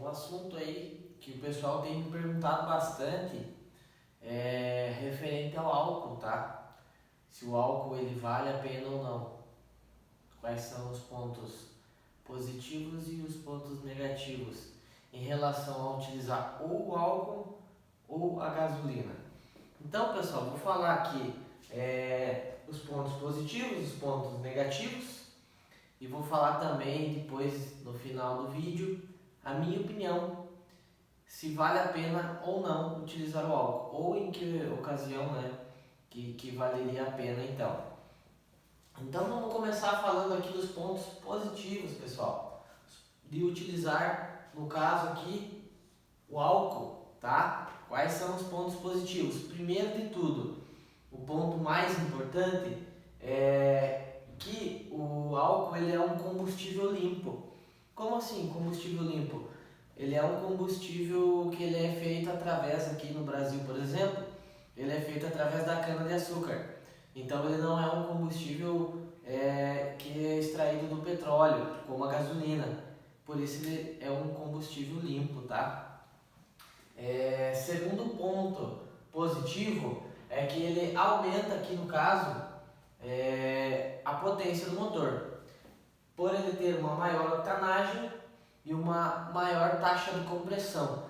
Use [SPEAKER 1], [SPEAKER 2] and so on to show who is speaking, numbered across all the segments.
[SPEAKER 1] Um assunto aí que o pessoal tem me perguntado bastante é referente ao álcool, tá? Se o álcool ele vale a pena ou não. Quais são os pontos positivos e os pontos negativos em relação a utilizar ou o álcool ou a gasolina. Então, pessoal, vou falar aqui os pontos positivos, os pontos negativos e vou falar também depois no final do vídeo a minha opinião se vale a pena ou não utilizar o álcool ou em que ocasião, né, que valeria a pena então. Então vamos começar falando aqui dos pontos positivos, pessoal, de utilizar, no caso aqui, o álcool, tá? Quais são os pontos positivos? Primeiro de tudo, o ponto mais importante é que o álcool ele é um combustível limpo. Como assim combustível limpo? Ele é um combustível que ele é feito através, aqui no Brasil, por exemplo, ele é feito através da cana-de-açúcar. Então ele não é um combustível que é extraído do petróleo, como a gasolina. Por isso ele é um combustível limpo, tá? Segundo ponto positivo é que ele aumenta aqui no caso a potência do motor. Por ele ter uma maior octanagem e uma maior taxa de compressão.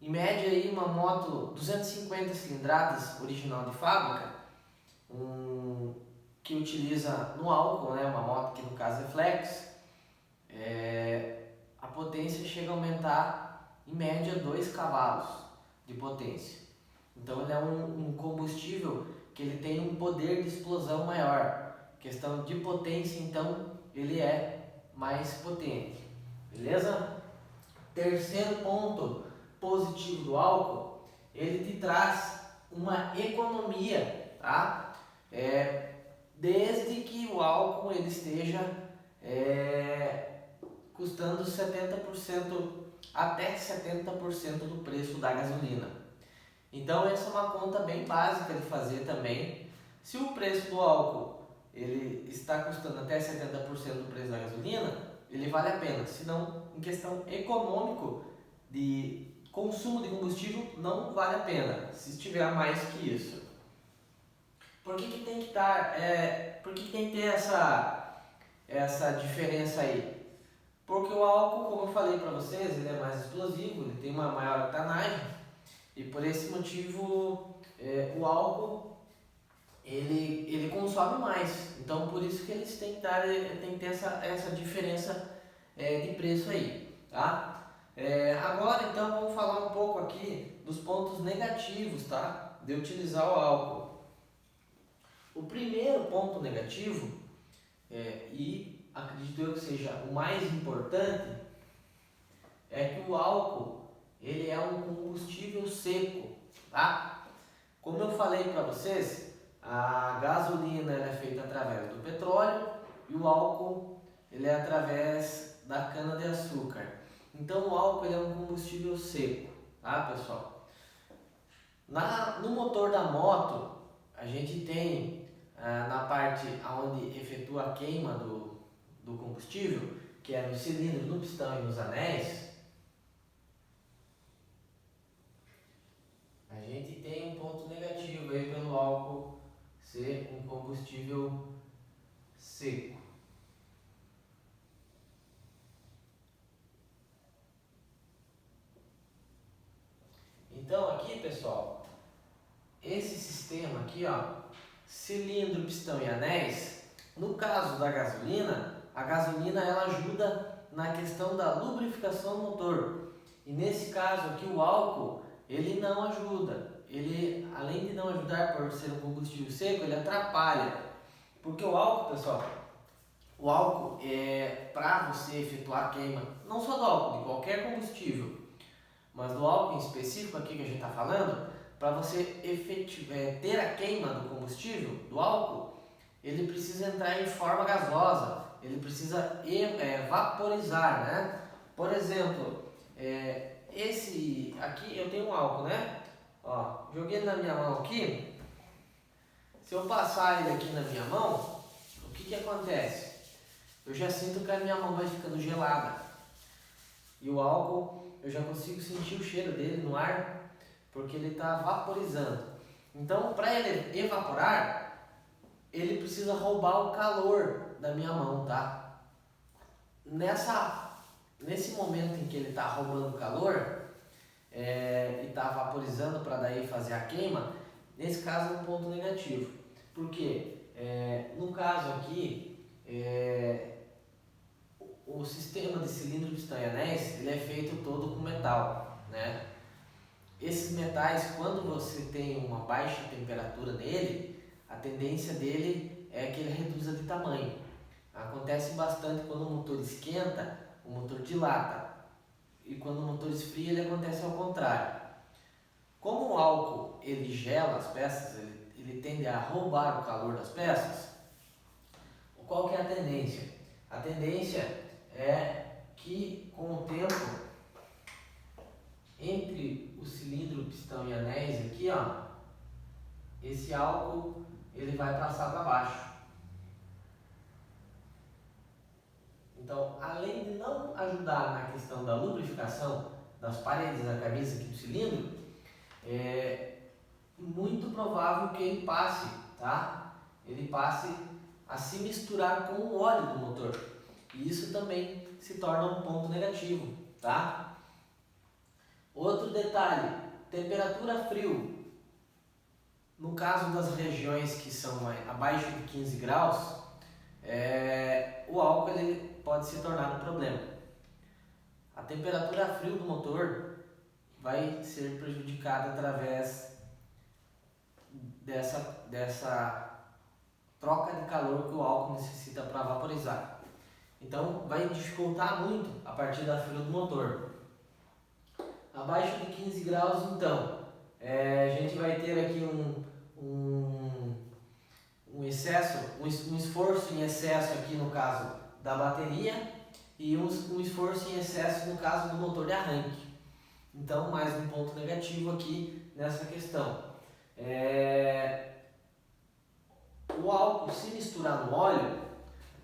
[SPEAKER 1] Em média aí uma moto 250 cilindradas original de fábrica, que utiliza no álcool, né, uma moto que no caso é flex, a potência chega a aumentar em média 2 cavalos de potência. Então ele é um combustível que ele tem um poder de explosão maior. Questão de potência, então ele é mais potente. Beleza? Terceiro ponto positivo do álcool, ele te traz uma economia, tá? Desde que o álcool ele esteja custando 70% até 70% do preço da gasolina. Então essa é uma conta bem básica de fazer também. Se o preço do álcool ele está custando até 70% do preço da gasolina, ele vale a pena. Se não, em questão econômico de consumo de combustível, não vale a pena, se estiver a mais que isso. Por que tem que estar, por que tem que ter essa diferença aí? Porque o álcool, como eu falei para vocês, ele é mais explosivo, ele tem uma maior octanagem e por esse motivo o álcool ele consome mais. Então por isso que eles têm que ter essa diferença de preço aí, tá? Agora então vamos falar um pouco aqui dos pontos negativos, tá? De utilizar o álcool. O primeiro ponto negativo, e acredito eu que seja o mais importante, é que o álcool ele é um combustível seco, tá? Como eu falei para vocês, a gasolina ela é feita através do petróleo e o álcool ele é através da cana-de-açúcar. Então o álcool ele é um combustível seco, tá, pessoal? No motor da moto, a gente tem na parte onde efetua a queima do combustível, que é no cilindro, no pistão e nos anéis, a gente tem um ponto negativo aí pelo álcool ser um combustível seco. Então aqui, pessoal, esse sistema aqui, ó, cilindro, pistão e anéis, no caso da gasolina, a gasolina ela ajuda na questão da lubrificação do motor. E nesse caso aqui o álcool, ele não ajuda. Ele, além de não ajudar por ser um combustível seco, ele atrapalha. Porque o álcool, pessoal, o álcool é para você efetuar a queima, não só do álcool, de qualquer combustível, mas do álcool em específico aqui que a gente está falando, para você ter a queima do combustível, do álcool, ele precisa entrar em forma gasosa, ele precisa vaporizar, né? Por exemplo, esse aqui eu tenho um álcool, né? Ó, joguei ele na minha mão aqui. Se eu passar ele aqui na minha mão, o que acontece? Eu já sinto que a minha mão vai ficando gelada. E o álcool eu já consigo sentir o cheiro dele no ar, porque ele está vaporizando. Então, para ele evaporar, ele precisa roubar o calor da minha mão, tá? Nesse momento em que ele está roubando o calor e está vaporizando para daí fazer a queima, nesse caso é um ponto negativo. Porque no caso aqui, o sistema de cilindro, pistão e anéis, ele é feito todo com metal, né? Esses metais, quando você tem uma baixa temperatura nele, a tendência dele é que ele reduza de tamanho. Acontece bastante quando o motor esquenta, o motor dilata. E quando o motor esfria, ele acontece ao contrário. Como o álcool ele gela as peças, ele tende a roubar o calor das peças, qual que é a tendência? A tendência é que com o tempo, entre o cilindro, pistão e anéis aqui, ó, esse álcool ele vai passar para baixo. Então, além de não ajudar na questão da lubrificação das paredes da cabeça aqui do cilindro, é muito provável que ele passe, tá? Ele passe a se misturar com o óleo do motor. E isso também se torna um ponto negativo, tá? Outro detalhe, temperatura frio. No caso das regiões que são abaixo de 15 graus, o álcool ele pode se tornar um problema. A temperatura frio do motor vai ser prejudicada através dessa troca de calor que o álcool necessita para vaporizar. Então vai dificultar muito a partida frio do motor. Abaixo de 15 graus, então, a gente vai ter aqui um esforço em excesso aqui no caso da bateria e um esforço em excesso no caso do motor de arranque. Então, mais um ponto negativo aqui nessa questão. O álcool se misturar no óleo,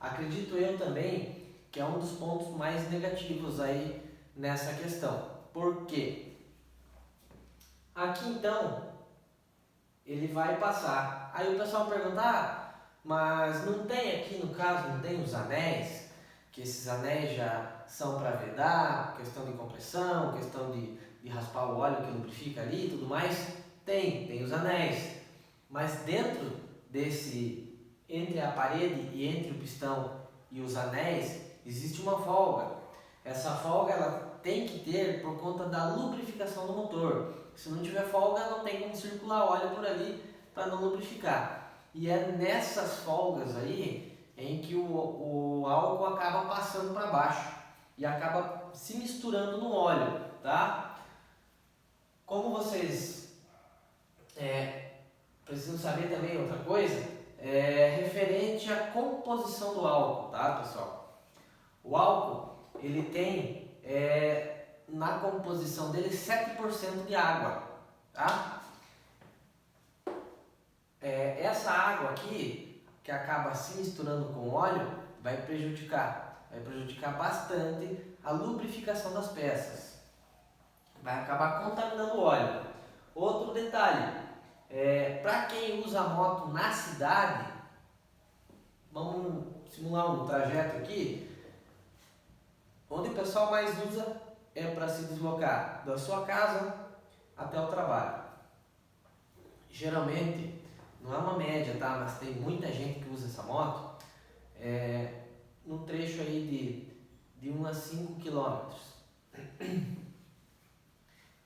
[SPEAKER 1] acredito eu também que é um dos pontos mais negativos aí nessa questão. Por quê? Aqui então, ele vai passar. Aí o pessoal pergunta, mas não tem aqui no caso, não tem os anéis? Que esses anéis já são para vedar, questão de compressão, questão de raspar o óleo que lubrifica ali e tudo mais? Tem os anéis. Mas dentro entre a parede e entre o pistão e os anéis, existe uma folga. Essa folga ela tem que ter por conta da lubrificação do motor. Se não tiver folga, não tem como circular óleo por ali para não lubrificar. E é nessas folgas aí em que o álcool acaba passando para baixo e acaba se misturando no óleo, tá? Como vocês precisam saber também outra coisa, referente à composição do álcool, tá, pessoal? O álcool, ele tem na composição dele 7% de água, tá? Essa água aqui, que acaba se misturando com o óleo, vai prejudicar bastante a lubrificação das peças. Vai acabar contaminando o óleo. Outro detalhe, para quem usa moto na cidade, vamos simular um trajeto aqui, onde o pessoal mais usa é para se deslocar da sua casa até o trabalho. Geralmente, não é uma média, tá? Mas tem muita gente que usa essa moto num trecho aí de 1 a 5 km.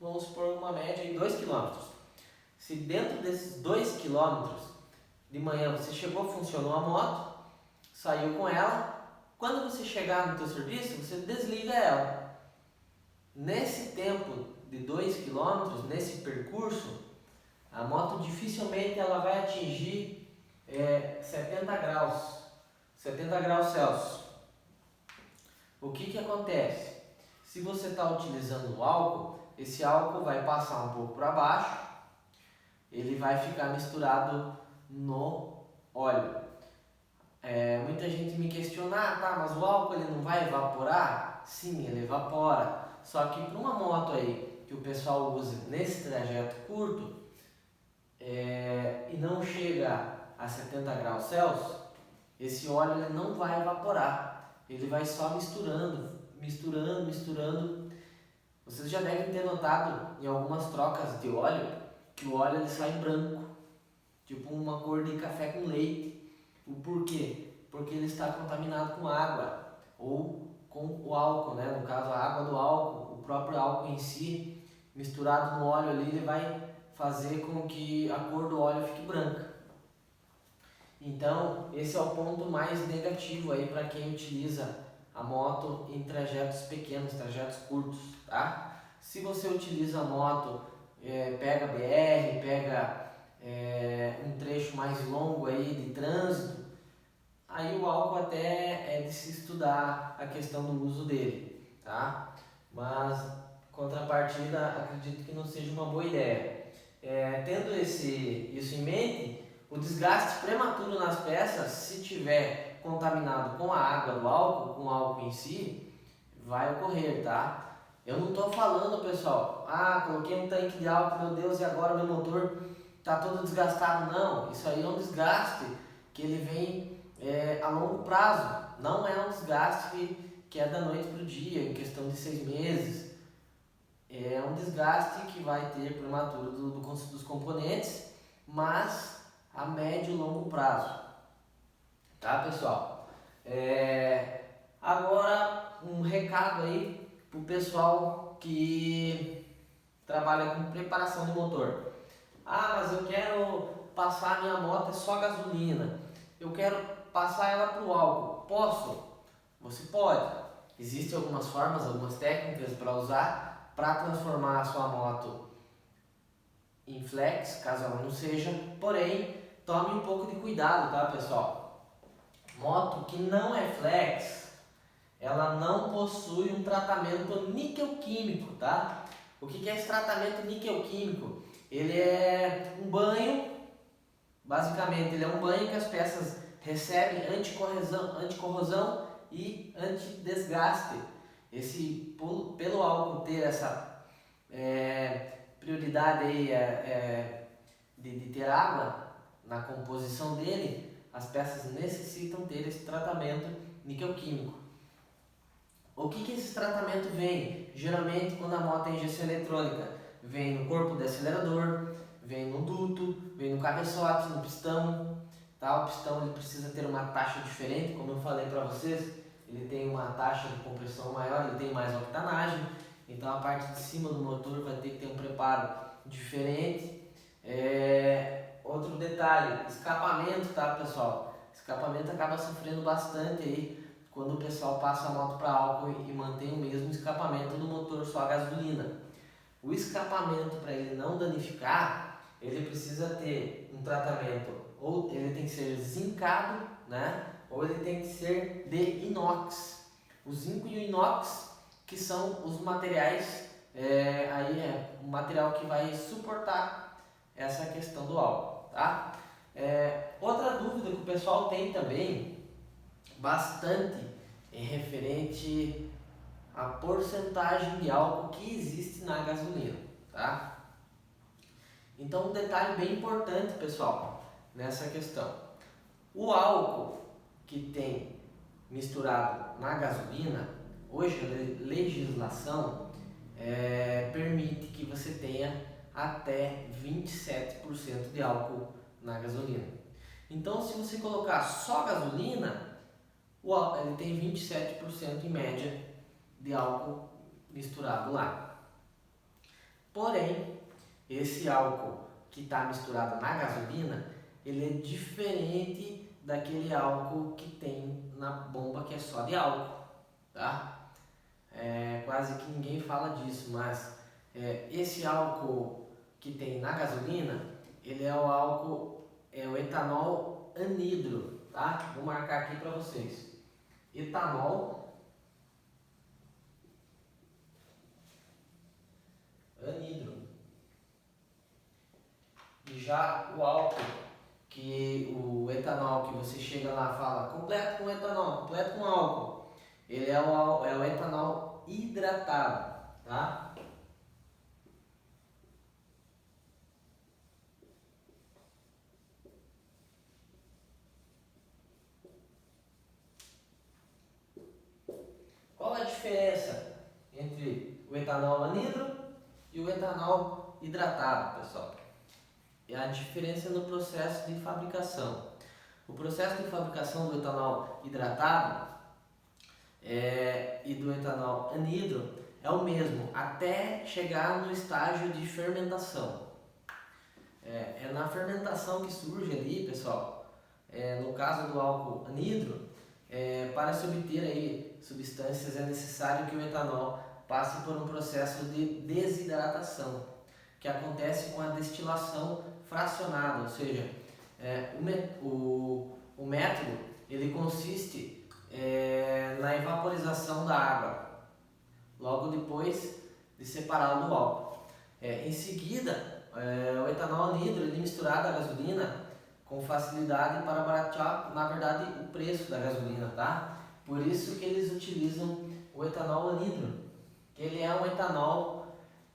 [SPEAKER 1] Vamos supor uma média de 2 km. Se dentro desses 2 km de manhã você chegou, funcionou a moto, saiu com ela, quando você chegar no teu serviço, você desliga ela. Nesse tempo de 2 km, nesse percurso, a moto dificilmente ela vai atingir 70 graus Celsius. O que acontece? Se você está utilizando o álcool, esse álcool vai passar um pouco para baixo, ele vai ficar misturado no óleo. Muita gente me questiona, tá, mas o álcool ele não vai evaporar? Sim, ele evapora, Só que para uma moto aí que o pessoal usa nesse trajeto curto e não chega a 70 graus Celsius, esse óleo ele não vai evaporar, ele vai só misturando. Vocês já devem ter notado em algumas trocas de óleo que o óleo ele sai branco, tipo uma cor de café com leite. O porquê? Porque ele está contaminado com água ou com o álcool, né? No caso, a água do álcool, o próprio álcool em si, misturado no óleo ali, ele vai fazer com que a cor do óleo fique branca. Então, esse é o ponto mais negativo aí para quem utiliza a moto em trajetos pequenos, trajetos curtos, tá? Se você utiliza a moto, pega BR, pega um trecho mais longo aí de trânsito, aí o álcool até é de se estudar a questão do uso dele, tá? Mas, contrapartida, acredito que não seja uma boa ideia. Tendo isso em mente, o desgaste prematuro nas peças, se tiver contaminado com a água do álcool, com o álcool em si, vai ocorrer, tá? Eu não estou falando, pessoal, coloquei um tanque de álcool, meu Deus, e agora meu motor está todo desgastado. Não, isso aí é um desgaste que ele vem a longo prazo, não é um desgaste que é da noite para o dia, em questão de 6 meses. É um desgaste que vai ter prematuro dos componentes, mas a médio e longo prazo, tá, pessoal? Agora um recado aí pro pessoal que trabalha com preparação de motor. Mas eu quero passar a minha moto só gasolina, eu quero passar ela pro álcool, posso? Você pode. Existem algumas formas, algumas técnicas para usar para transformar a sua moto em flex, caso ela não seja, porém tome um pouco de cuidado, tá, pessoal? Moto que não é flex, ela não possui um tratamento níquel-químico, tá? O que é esse tratamento níquel-químico? Ele é um banho, basicamente, ele é um banho que as peças recebem anticorrosão e antidesgaste. Pelo álcool ter essa prioridade aí, de ter água na composição dele, as peças necessitam ter esse tratamento níquel-químico. O que esse tratamento vem? Geralmente, quando a moto é injeção eletrônica, vem no corpo do acelerador, vem no duto, vem no cabeçote, no pistão. Tá? O pistão ele precisa ter uma taxa diferente, como eu falei para vocês, ele tem uma taxa de compressão maior, ele tem mais octanagem, então a parte de cima do motor vai ter que ter um preparo diferente. Outro detalhe, escapamento, tá, pessoal? Escapamento acaba sofrendo bastante aí quando o pessoal passa a moto para álcool e mantém o mesmo escapamento do motor só a gasolina. O escapamento, para ele não danificar, ele precisa ter um tratamento, ou ele tem que ser zincado, né? Ou ele tem que ser de inox. O zinco e o inox, que são os materiais, o material que vai suportar essa questão do álcool, tá? Outra dúvida que o pessoal tem também, bastante, é referente à porcentagem de álcool que existe na gasolina, tá? Então, um detalhe bem importante, pessoal, nessa questão. O álcool que tem misturado na gasolina, hoje a legislação permite que você tenha até 27% de álcool na gasolina. Então, se você colocar só gasolina, ele tem 27% em média de álcool misturado lá. Porém, esse álcool que está misturado na gasolina, ele é diferente daquele álcool que tem na bomba que é só de álcool, tá? Quase que ninguém fala disso, mas esse álcool que tem na gasolina, ele é o etanol anidro, tá? Vou marcar aqui para vocês. Etanol anidro. E já o álcool, o etanol que você chega lá e fala completo com etanol, completo com álcool, ele é o etanol hidratado, tá? Qual a diferença entre o etanol anidro e o etanol hidratado, pessoal? É a diferença no processo de fabricação. O processo de fabricação do etanol hidratado e do etanol anidro é o mesmo, até chegar no estágio de fermentação. É na fermentação que surge ali, pessoal, no caso do álcool anidro, para se obter aí substâncias é necessário que o etanol passe por um processo de desidratação, que acontece com a destilação fracionada, ou seja, o método ele consiste na evaporização da água, logo depois de separá-lo do álcool. Em seguida, o etanol anidro ele é misturado à gasolina com facilidade para baratear, na verdade, o preço da gasolina, tá? Por isso que eles utilizam o etanol anidro. Ele é um etanol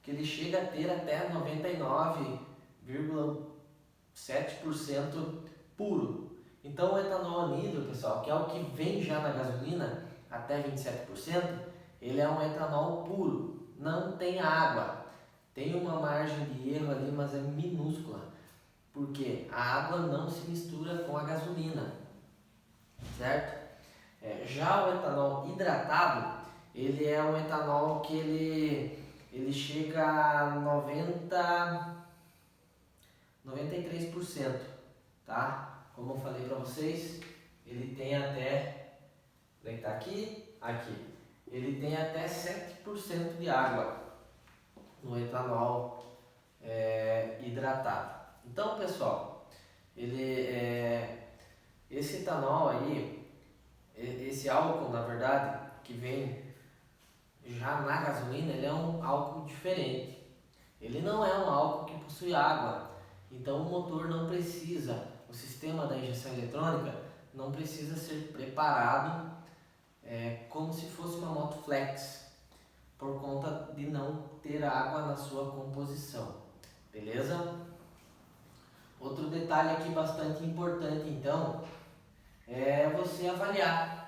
[SPEAKER 1] que ele chega a ter até 99,7% puro. Então o etanol anidro, pessoal, que é o que vem já na gasolina até 27%, ele é um etanol puro, não tem água. Tem uma margem de erro ali, mas é minúscula, porque a água não se mistura com a gasolina, certo? Já o etanol hidratado, ele é um etanol que ele chega a 93%, tá? Como eu falei para vocês, ele tem até, onde é que tá aqui? Aqui. Ele tem até 7% de água no etanol hidratado. Então, pessoal, esse etanol aí, esse álcool, na verdade, que vem já na gasolina, ele é um álcool diferente. Ele não é um álcool que possui água, então o motor não precisa, o sistema da injeção eletrônica não precisa ser preparado como se fosse uma moto flex, por conta de não ter água na sua composição, beleza? Outro detalhe aqui bastante importante, então, é você avaliar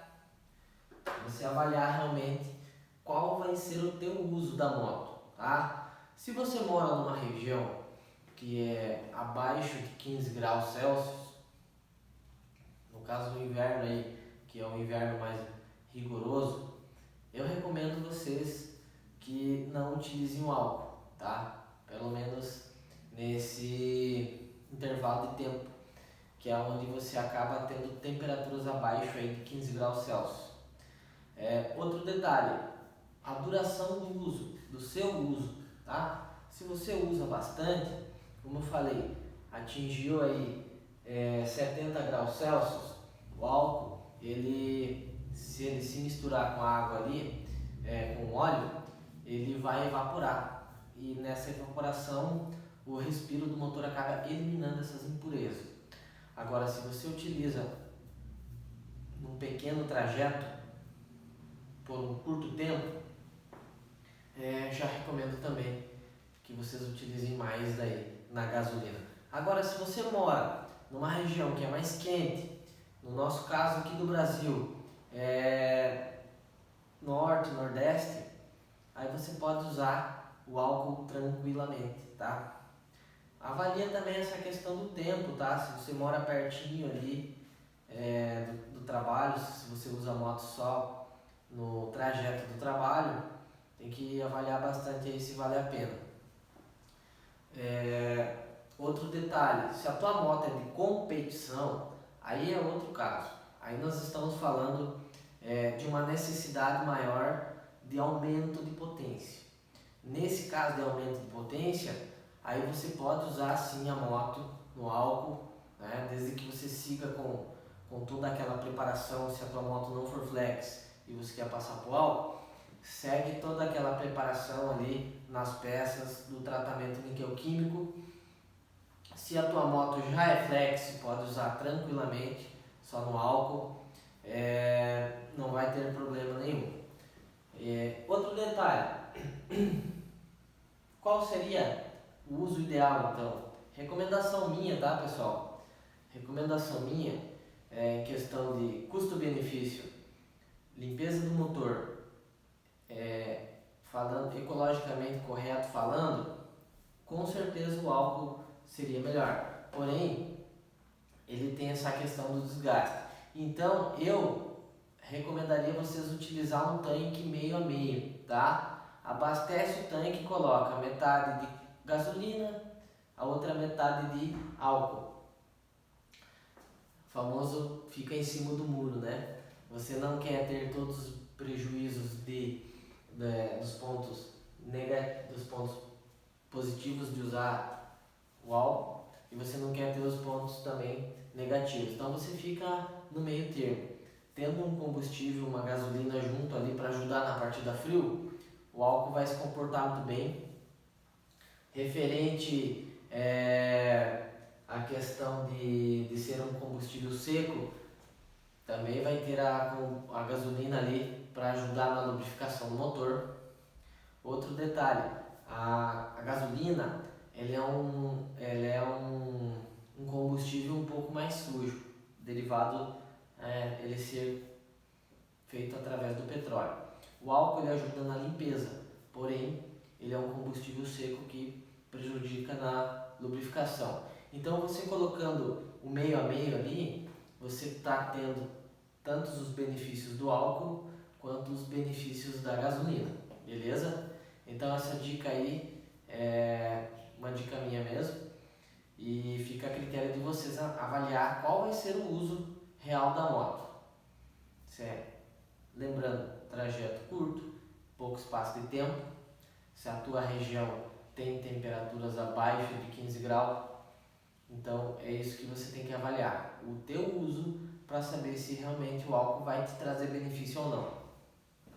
[SPEAKER 1] realmente qual vai ser o teu uso da moto, tá? Se você mora numa região que é abaixo de 15 graus Celsius, no caso do inverno aí, que é o inverno mais rigoroso, eu recomendo vocês que não utilizem o álcool, tá? Pelo menos nesse intervalo de tempo, que é onde você acaba tendo temperaturas abaixo aí de 15 graus Celsius. Outro detalhe, a duração do uso, do seu uso, tá? Se você usa bastante, como eu falei, atingiu aí 70 graus Celsius, o álcool, se ele se misturar com a água ali, com óleo, ele vai evaporar. E nessa evaporação, o respiro do motor acaba eliminando essas impurezas. Agora, se você utiliza num pequeno trajeto, por um curto tempo, já recomendo também que vocês utilizem mais daí na gasolina. Agora, se você mora numa região que é mais quente, no nosso caso aqui do Brasil, norte, nordeste, aí você pode usar o álcool tranquilamente, tá? Avalia também essa questão do tempo, tá? Se você mora pertinho ali do trabalho, se você usa moto só no trajeto do trabalho, tem que avaliar bastante aí se vale a pena. Outro detalhe, se a tua moto é de competição, aí é outro caso. Aí nós estamos falando de uma necessidade maior de aumento de potência. Nesse caso de aumento de potência, aí você pode usar sim a moto no álcool, né? Desde que você siga com toda aquela preparação. Se a tua moto não for flex e você quer passar por álcool, segue toda aquela preparação ali nas peças do tratamento níquel-químico. Se a tua moto já é flex, pode usar tranquilamente, só no álcool, não vai ter problema nenhum. Outro detalhe, Qual seria o uso ideal então? Recomendação minha, tá pessoal? Recomendação minha é em questão de custo-benefício, limpeza do motor, falando ecologicamente correto falando, com certeza o álcool seria melhor. Porém, ele tem essa questão do desgaste. Então, eu recomendaria vocês utilizar um tanque meio a meio, tá? Abastece o tanque e coloca metade de gasolina, a outra metade de álcool. O famoso fica em cima do muro, né? Você não quer ter todos os prejuízos dos pontos positivos de usar o álcool e você não quer ter os pontos também negativos. Então você fica no meio termo. Tendo um combustível, uma gasolina junto ali para ajudar na partida frio, o álcool vai se comportar muito bem. Referente à questão de ser um combustível seco, também vai ter a gasolina ali para ajudar na lubrificação do motor. Outro detalhe, a gasolina ela é um combustível um pouco mais sujo, derivado ele ser feito através do petróleo. O álcool ele ajuda na limpeza, porém ele é um combustível seco que prejudica na lubrificação. Então você colocando o meio a meio ali, você está tendo tanto os benefícios do álcool quanto os benefícios da gasolina, beleza? Então essa dica aí é uma dica minha mesmo e fica a critério de vocês avaliar qual vai ser o uso real da moto. Certo? Lembrando, trajeto curto, pouco espaço de tempo, se a tua região tem temperaturas abaixo de 15 graus, então é isso que você tem que avaliar, o teu uso para saber se realmente o álcool vai te trazer benefício ou não.